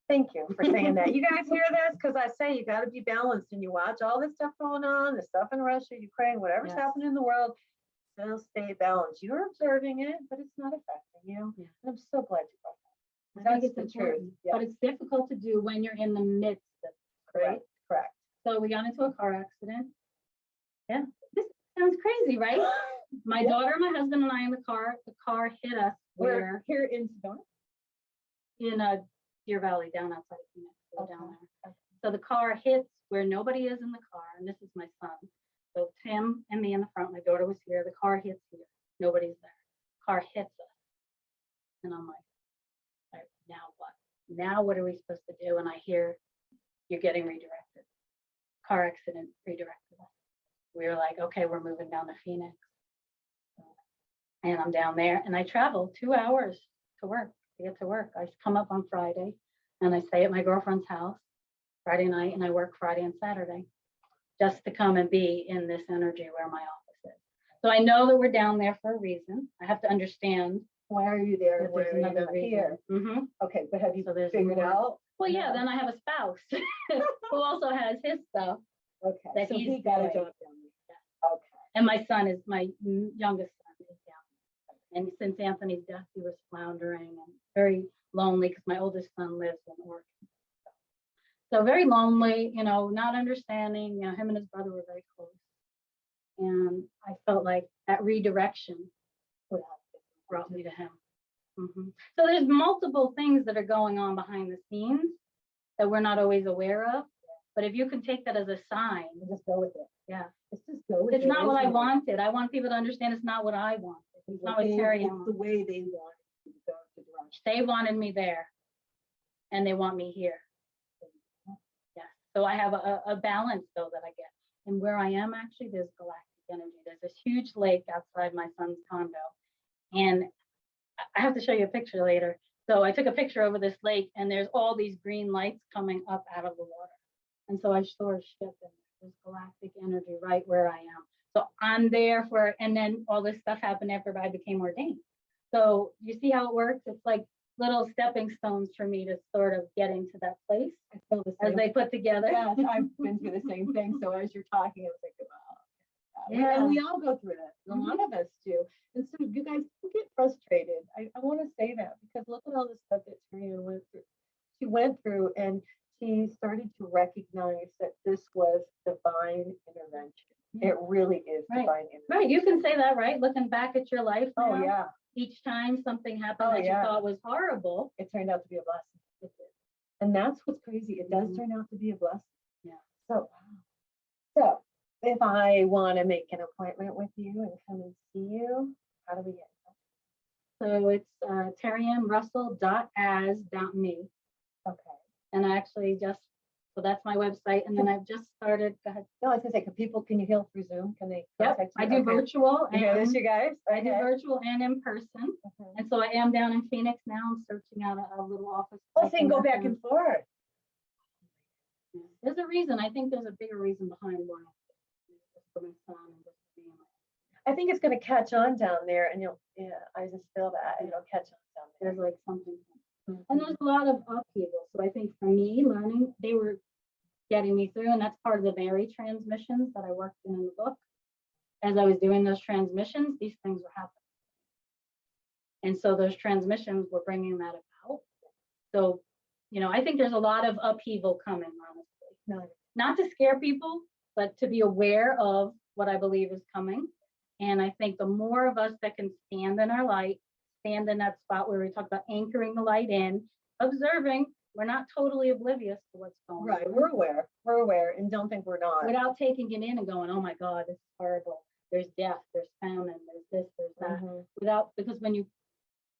Thank you for saying that. You guys hear this? Because I say you got to be balanced and you watch all this stuff going on, the stuff in Russia, Ukraine, whatever's Yes. happening in the world, still stay balanced. You're observing it, but it's not affecting you. Yeah. And I'm so glad you brought I that. think That's it's the truth. important, Yeah. but it's difficult to do when you're in the midst of it, right? Correct. So we got into a car accident. Yeah, this sounds crazy, right? My daughter, my husband, and I in the car. The car hit us We're here in Sedona. in a Deer Valley, down outside of Phoenix. We're Okay. down there. So the car hits where nobody is in the car, and this is my son. So Tim and me in the front. My daughter was here. The car hits here. Nobody's there. Car hits us, and I'm like, all right, now what? Now what are we supposed to do? And I hear you're getting redirected. Car accident redirected us. We were like, okay, we're moving down to Phoenix. And I'm down there and I travel 2 hours to work, to get to work. I come up on Friday and I stay at my girlfriend's house Friday night and I work Friday and Saturday just to come and be in this energy where my office is. So I know that we're down there for a reason. I have to understand. Why are you there? that Why there's are you another not reason. here? Mhm. Okay, but have you So there's figured more. out? Well, yeah, No. then I have a spouse who also has his stuff. Okay, that so he's he got a doing. job down there. Okay. And my son is my youngest son is down. And since Anthony's death, he was floundering and very lonely because my oldest son lives in Oregon. So very lonely, not understanding, him and his brother were very close. And I felt like that redirection brought me to him. Mhm. So there's multiple things that are going on behind the scenes that we're not always aware of. But if you can take that as a sign, You just go with it. yeah, Let's just go with it. it's not what I isn't it? wanted. I want people to understand it's not what I wanted. It's not what Terri Ann It's the wanted. way they want you to go to direction. They wanted me there and they want me here. Yeah. So I have a balance though that I get. And where I am actually, there's galactic energy. There's this huge lake outside my son's condo. And I have to show you a picture later. So I took a picture over this lake and there's all these green lights coming up out of the water. And so I saw a ship and there's galactic energy right where I am. So I'm there and then all this stuff happened after I became ordained. So you see how it works? It's like little stepping stones for me to sort of get into that place I feel the as same. they put together. Yes, I've been through the same thing. So as you're talking, I was thinking, wow. Yeah. And we all go through that. A lot of us do. And so you guys don't get frustrated. I want to say that because look at all the stuff that Terri Ann went through. She went through and she started to recognize that this was divine intervention. Yeah. It really is Right. divine intervention. Right, you can say that, right? Looking back at your life now, Oh, yeah. each time something happened Oh, that yeah. you thought was horrible. It turned out to be a blessing. And that's what's crazy. It does Mhm. turn out to be a blessing. Yeah. So if I want to make an appointment with you and come and see you, how do we get in touch? So it's terriannrussell.as.me. Okay. And I actually so that's my website. And then I've just started, go ahead. No, I was gonna say, can you heal through Zoom? Can they Yep, contact you? I do Okay. virtual You hear this, and you guys? I do Okay. virtual and in person. Okay. And so I am down in Phoenix now. I'm searching out a little office. Well, so you can go back and forth. There's a reason. I think there's a bigger reason behind why. Just for my son and just for me. I think it's gonna catch on down there and I just feel that it'll catch on down there. There's like something. And there's a lot of upheaval. So I think for me, learning, they were getting me through, and that's part of the Mary transmissions that I worked in the book. As I was doing those transmissions, these things were happening. And so those transmissions were bringing that about. So, I think there's a lot of upheaval coming, honestly. No. Not to scare people, but to be aware of what I believe is coming. And I think the more of us that can stand in our light, stand in that spot where we talk about anchoring the light in, observing, we're not totally oblivious to what's going on. Right, we're aware and don't think we're not. Without taking it in and going, oh my God, this is horrible. There's death, there's famine, there's this, there's that. Mhm. Because when you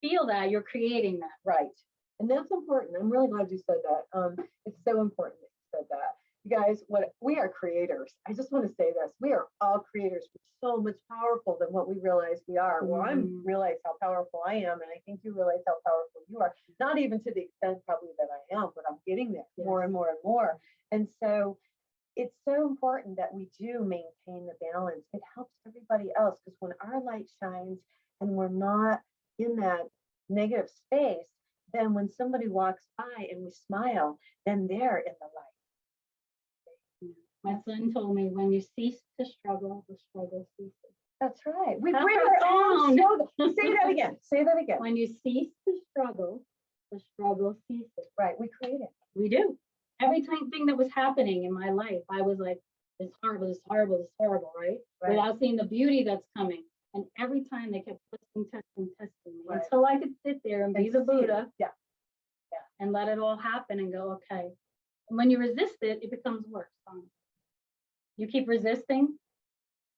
feel that, you're creating that. Right. And that's important. I'm really glad you said that. It's so important that you said that You guys, what we are creators. I just want to say this. We are all creators. We're so much powerful than what we realize we are. Well, I realize how powerful I am, and I think you realize how powerful you are. Not even to the extent probably that I am, but I'm getting there more and more and more. And so it's so important that we do maintain the balance. It helps everybody else, because when our light shines and we're not in that negative space, then when somebody walks by and we smile, then they're in the light. My son told me, when you cease to struggle, the struggle ceases. That's right. We How bring our own profound. struggle. Say that again. Say that again. When you cease to struggle, the struggle ceases. Right. We create it. We do. Every thing that was happening in my life, I was like, it's horrible, it's horrible, it's horrible, right? Without seeing the beauty that's coming. And every time they kept testing me until I could sit there and be the Buddha. Yeah. And let it all happen and go, okay. And when you resist it, it becomes worse. You keep resisting,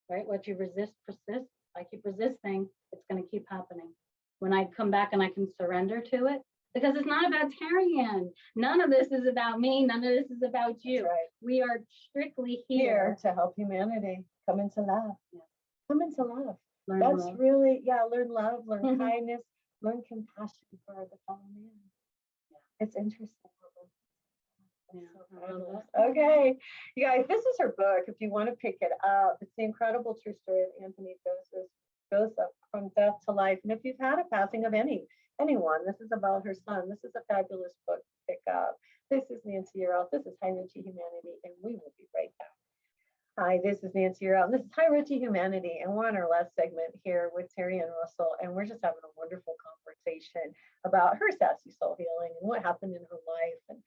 right? What you resist persists. I keep resisting, it's going to keep happening. When I come back and I can surrender to it, because it's not about Terri Ann. None of this is about me. None of this is about you. Right. We are strictly here to help humanity come into love. Yeah. Come into love. Learn That's love. really, learn love, learn kindness, learn compassion for the fellow man. Yeah. It's interesting. Okay, you guys, this is her book. If you want to pick it up, it's the incredible true story of Anthony Joseph from death to life. And if you've had a passing of anyone, this is about her son. This is a fabulous book to pick up. This is Nancy Yearout. This is High Richie Humanity, and we will be right back. Hi, this is Nancy Yearout, and this is High Richie Humanity, and we're on our last segment here with Terri and Russell, and we're just having a wonderful conversation about her Sassy Soul Healing and what happened in her life, and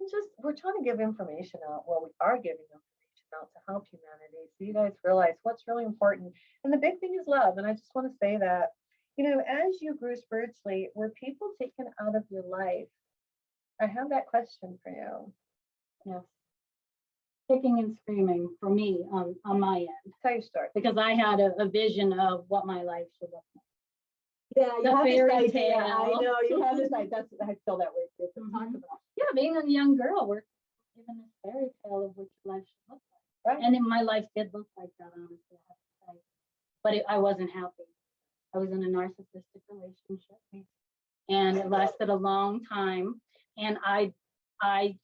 just we're trying to give information out. Well, we are giving information out to help humanity, so you guys realize what's really important. And the big thing is love. And I just want to say that, as you grew spiritually, were people taken out of your life? I have that question for you. Yes. Kicking and screaming for me on my end. Tell your story. Because I had a vision of what my life should look like. Yeah, you The have fairy this idea. tale. I know you have this idea. I feel that way too. So talk about. Yeah, being a young girl, we're given this fairy tale of what your life should look like. Right. And then my life did look like that, honestly, I have to say. But I wasn't happy. I was in a narcissistic relationship, and it lasted a long time. And I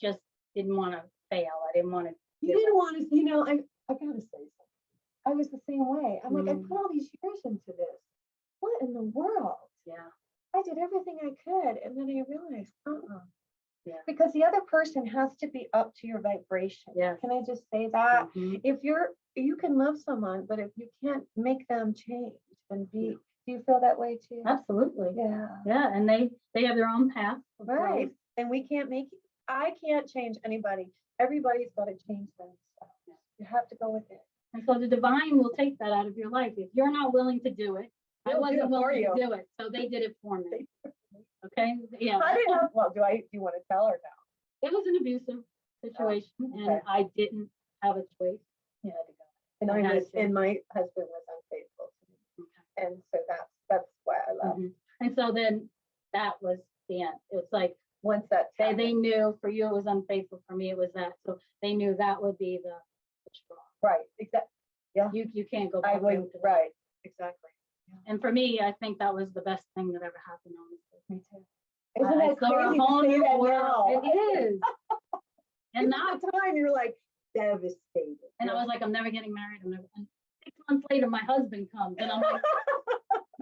just didn't want to fail. I didn't want to. You didn't want to. I gotta say something. I was the same way. I'm like, I put all these years into this. What in the world? Yeah. I did everything I could, and then I realized, Yeah. Because the other person has to be up to your vibration. Yeah. Can I just say that? Mhm. If you can love someone, but if you can't make them change and be, do you feel that way too? Absolutely. Yeah. Yeah, and they have their own path. Of Right. growth. And I can't change anybody. Everybody's got to change themselves. You have to go with it. And so the divine will take that out of your life. If you're not willing to do it, I They'll do wasn't it for willing you. to do it. So they did it for me. Okay. Yeah. How did you, well, do you want to tell her now? It was an abusive situation, okay. and I didn't have a choice. You had to go. And my husband was unfaithful to me. Okay. And so that's why I love. And so then that was the end. It was like Once that they knew for you it was unfaithful, for me it was that. So they knew that would be the straw. right, exactly. Yeah. You can't go I back. wouldn't, into that. right, exactly. And for me, I think that was the best thing that ever happened, honestly. Me too. Isn't I that saw a crazy whole to say new that world. now? It is. And Even now, at the time you're like devastated. and I was like, I'm never getting married. And 6 months later, my husband comes, and I'm like,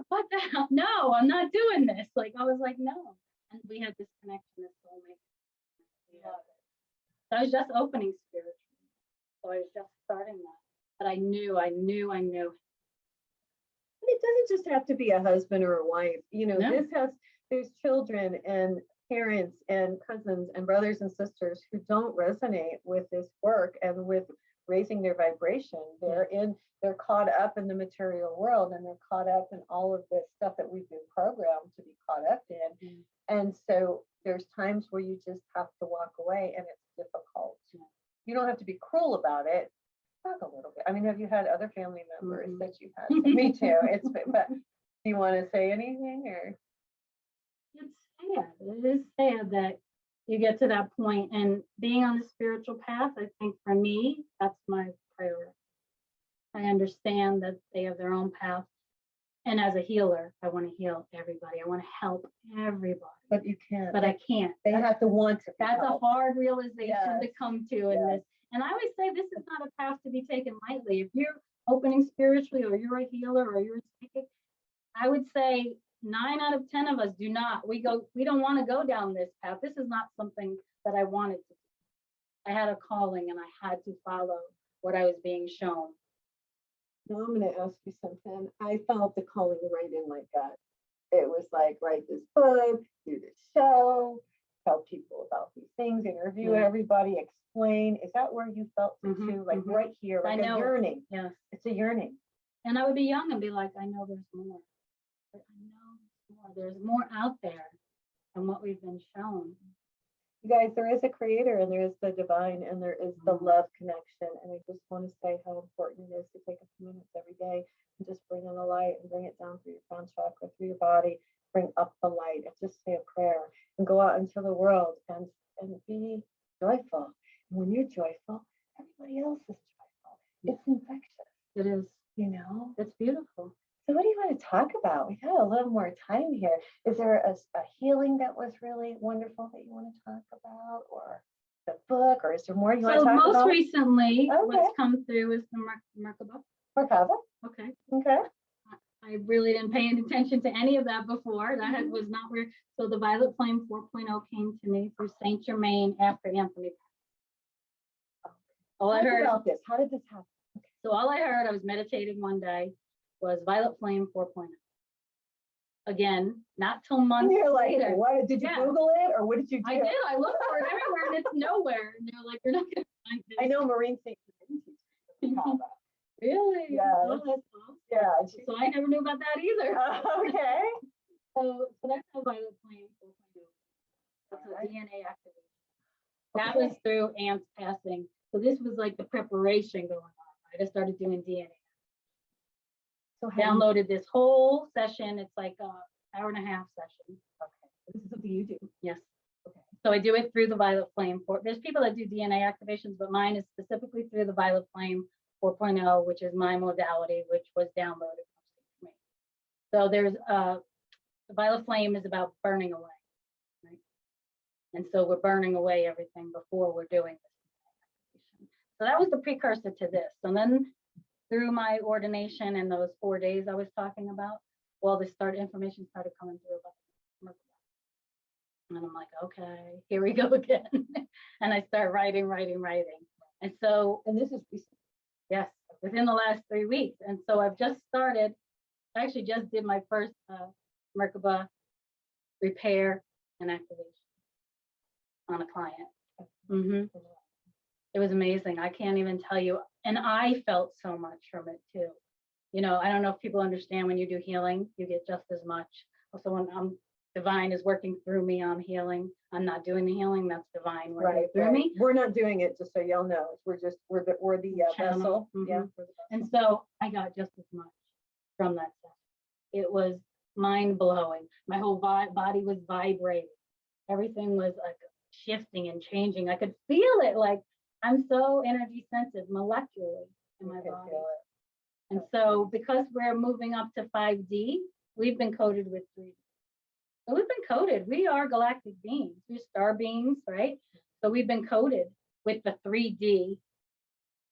what the hell? No, I'm not doing this. Like, I was like, no. And we had this connection, this soulmate. Yeah. So I was just opening spiritually. So I was just starting that. But I knew. And it doesn't just have to be a husband or a wife. No. There's children and parents and cousins and brothers and sisters who don't resonate with this work and with raising their vibration. They're caught up in the material world, and they're caught up in all of this stuff that we've been programmed to be caught up in. And so there's times where you just have to walk away, and it's difficult. You don't have to be cruel about it. Talk a little bit. I mean, have you had other family members that you've had? Me too. But do you want to say anything or? It's sad. It is sad that you get to that point, and being on the spiritual path, I think for me, that's my priority. I understand that they have their own path. And as a healer, I want to heal everybody. I want to help everybody. But you can't. But I can't. They have to want to. That's a hard realization Yes. to come to in Yes. this. And I always say this is not a path to be taken lightly. If you're opening spiritually, or you're a healer, or you're a psychic, I would say 9 out of 10 of us do not. We don't want to go down this path. This is not something that I wanted to do. I had a calling and I had to follow what I was being shown. Now I'm going to ask you something. I felt the calling right in my gut. It was like, write this book, do this show, tell people about these things, interview Yeah. everybody, explain. Is that where you felt it Mhm, too? Like mhm. right here, like I a know. yearning. Yes. It's a yearning. And I would be young and be like, I know there's more. But I know there's more. There's more out there than what we've been shown. You guys, there is a creator and there is the divine and there is the love connection. And I just want to say how important it is to take a few minutes every day and just bring in the light and bring it down through your crown chakra, through your body, bring up the light and just say a prayer and go out into the world and be joyful. And when you're joyful, everybody else is joyful. It's infectious, It is. you know? It's beautiful. So what do you want to talk about? We got a little more time here. Is there a healing that was really wonderful that you want to talk about, or the book, or is there more you want to So talk most about? recently, Okay. what's come through is the Merkaba. Merkaba? Okay. Okay. I really didn't pay any attention to any of that before. That was not where. So the Violet Flame 4.0 came to me through Saint Germain after Anthony. All I Talk heard. about this. How did this happen? So all I heard, I was meditating one day, was Violet Flame 4.0. Again, not till months And you're like, later. what did you Yeah. Google it, or what did you do? I did. I looked for it everywhere, and it's nowhere. And they're like, you're not going to find this. I know Maureen thinks Merkaba. Really? Yes. Oh, that's awesome. Yeah. So I never knew about that either. Okay. So that's how Violet Flame 4.0. That's a Alright. DNA activation. That was through Aunt's passing. So this was like the preparation going on. I just started doing DNA. So how do you- Downloaded this whole session. It's like an hour and a half session. Okay. This is something you do. Yes. Okay. So I do it through the Violet Flame. There's people that do DNA activations, but mine is specifically through the Violet Flame 4.0, which is my modality, which was downloaded from me. So there's the Violet Flame is about burning away, right? And so we're burning away everything before we're doing this. So that was the precursor to this. And then through my ordination and those 4 days I was talking about, well, the information started coming through about Merkaba. And I'm like, okay, here we go again. And I start writing. And so, And this is recent. yes, within the last 3 weeks. And so I've just started, I actually just did my first Merkaba repair and activation on a client. It was amazing. I can't even tell you. And I felt so much from it too. You know, I don't know if people understand when you do healing, you get just as much. Also, when divine is working through me, I'm healing. I'm not doing the healing. That's divine working through me. We're not doing it just so y'all know. We're the Channel. vessel. Mhm. Yeah. we're the vessel. And so I got just as much from that session. It was mind blowing. My whole body was vibrating. Everything was like shifting and changing. I could feel it. Like I'm so energy sensitive molecularly in my You can body. feel it. And so because we're moving up to 5D, we've been coded with 3D. So we've been coded. We are galactic beings. We're star beings, right? So we've been coded with the 3D.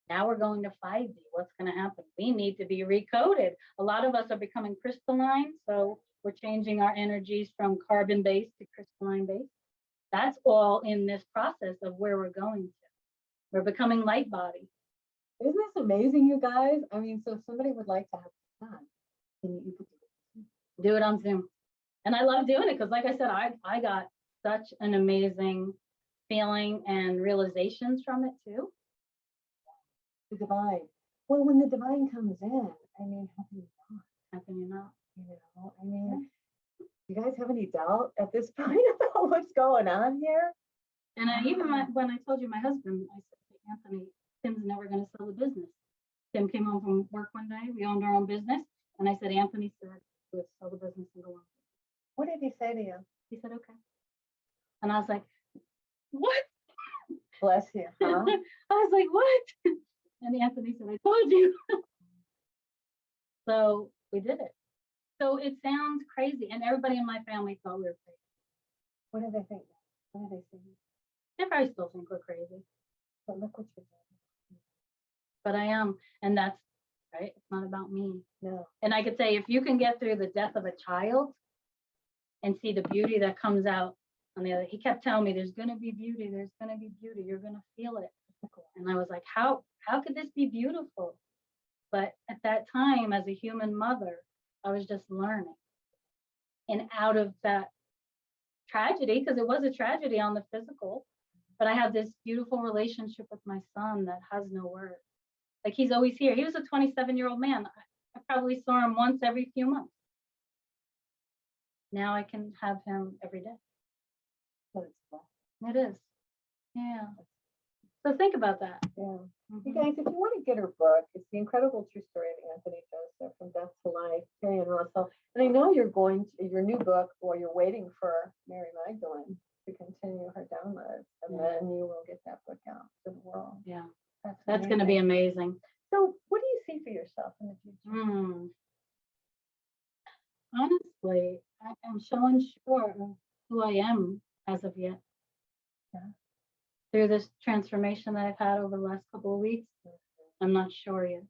Now we're going to 5D. What's going to happen? We need to be recoded. A lot of us are becoming crystalline. So we're changing our energies from carbon-based to crystalline-based. That's all in this process of where we're going to. We're becoming light body. Isn't this amazing, you guys? I mean, so if somebody would like to have fun, then you could Do it on Zoom. And I love doing it because, like I said, I got such an amazing feeling and realizations from it too. the divine. Well, when the divine comes in, I mean, how can you not? How can you not? You know, I mean, do you guys have any doubt at this point about what's going on here? And when I told you my husband, I said, hey, Anthony, Tim's never going to sell the business. Tim came home from work one day. We owned our own business. And I said, Anthony said, let's sell the business and go on. What did he say to you? He said, okay. And I was like, what? Bless you, huh? I was like, what? And Anthony said, I told you. So we did it. So it sounds crazy. And everybody in my family thought we were crazy. What do they think? What do they think? They probably still think we're crazy. But look what you're doing. But I am. And that's right. It's not about me. No. And I could say, if you can get through the death of a child and see the beauty that comes out on the other, he kept telling me, there's going to be beauty. There's going to be beauty. You're going to feel it. And I was like, how could this be beautiful? But at that time, as a human mother, I was just learning. And out of that tragedy, because it was a tragedy on the physical, but I have this beautiful relationship with my son that has no words. Like, he's always here. He was a 27-year-old man. I probably saw him once every few months. Now I can have him every day. It is. Yeah. So think about that. Yeah. Mhm. You guys, if you want to get her book, it's The Incredible True Story of Anthony Joseph, From Death to Life, Terri Ann Russell. And I know you're going to your new book, or you're waiting for Mary Magdalene to continue her downloads, and then you will get that book out to the world. Yeah. That's going to be amazing. So what do you see for yourself in the future? Honestly, I am so unsure of who I am as of yet. Yeah. Through this transformation that I've had over the last couple of weeks, I'm not sure yet.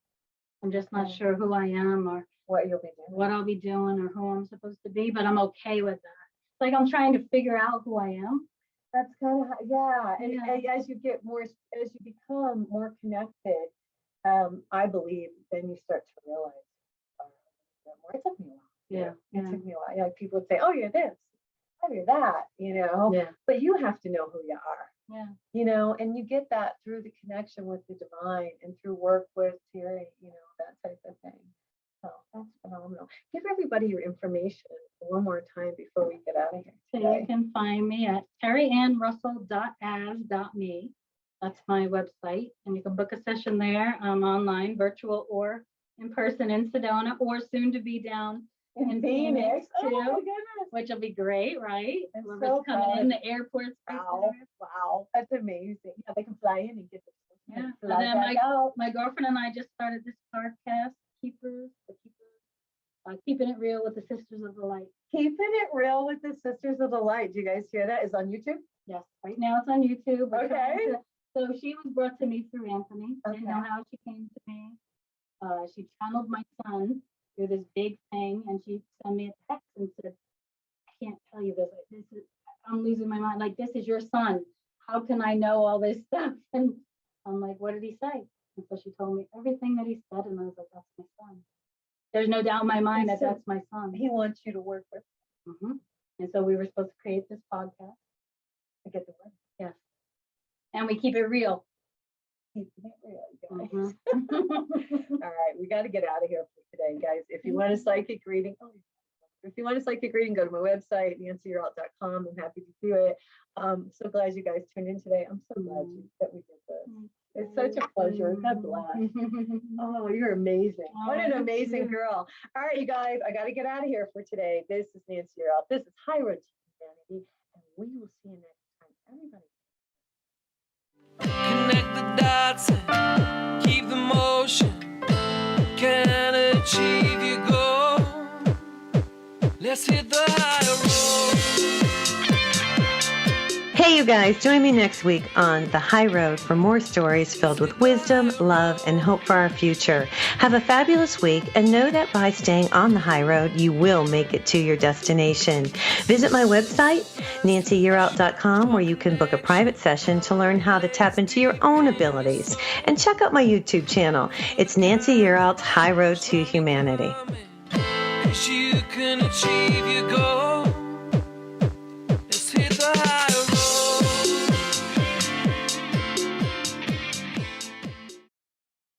I'm just not sure who I am or What you'll be doing. what I'll be doing or who I'm supposed to be, but I'm okay with that. It's like I'm trying to figure out who I am. That's kind of, And Yeah. as you get more, as you become more connected, I believe then you start to realize more. It took me a while. Yeah. It took me a while. Like, people would say, oh, you're this, oh, you're that, Yeah. but you have to know who you are. Yeah. And you get that through the connection with the divine and through work with Terri, that type of thing. So that's phenomenal. Give everybody your information one more time before we get out of here So today. you can find me at terriannrussell.as.me. That's my website. And you can book a session there. I'm online, virtual or in person in Sedona, or soon to be down in Phoenix Oh my too, goodness. which will be great, right? That's Whoever's so coming fun. in, the airport's right Wow. there. Wow. That's amazing. Yeah, they can fly in and get the Yeah. And fly then back out. my girlfriend and I just started this podcast, Keeping It Real with the Sisters of the Light. Keeping It Real with the Sisters of the Light. Do you guys hear that? Is on YouTube? Yes, right now it's on YouTube. We're trying Okay. So she was brought to me through Anthony. Didn't know Okay. how she came to me. She channeled my son through this big thing, and she sent me a text and said, "I can't tell you this. I'm losing my mind. Like, this is your son. How can I know all this stuff?" And I'm like, "What did he say?" And so she told me everything that he said, and I was like, "That's my son." There's no doubt in my mind that that's my son. He wants you to work with And so we were supposed to create this podcast. to get the word. Yes. And we keep it real. Keeping It Real, you guys. Mhm. All right, we got to get out of here for today, guys. If you want a psychic reading, go to my website, nancyyearout.com. I'm happy to do it. So glad you guys tuned in today. I'm so glad that we did this. It's such a pleasure. God bless. Oh, you're amazing. What an amazing girl. All right, you guys, I got to get out of here for today. This is Nancy Yearout. This is High Road to Humanity, and we will see you next time. Everybody. Connect the dots and keep the motion. Can achieve your goal. Let's hit the high road. Hey, you guys, join me next week on The High Road for more stories filled with wisdom, love, and hope for our future. Have a fabulous week, and know that by staying on the high road, you will make it to your destination. Visit my website, nancyyearout.com, where you can book a private session to learn how to tap into your own abilities. And check out my YouTube channel. It's Nancy Yearout's High Road to Humanity. 'Cause you can achieve your goal.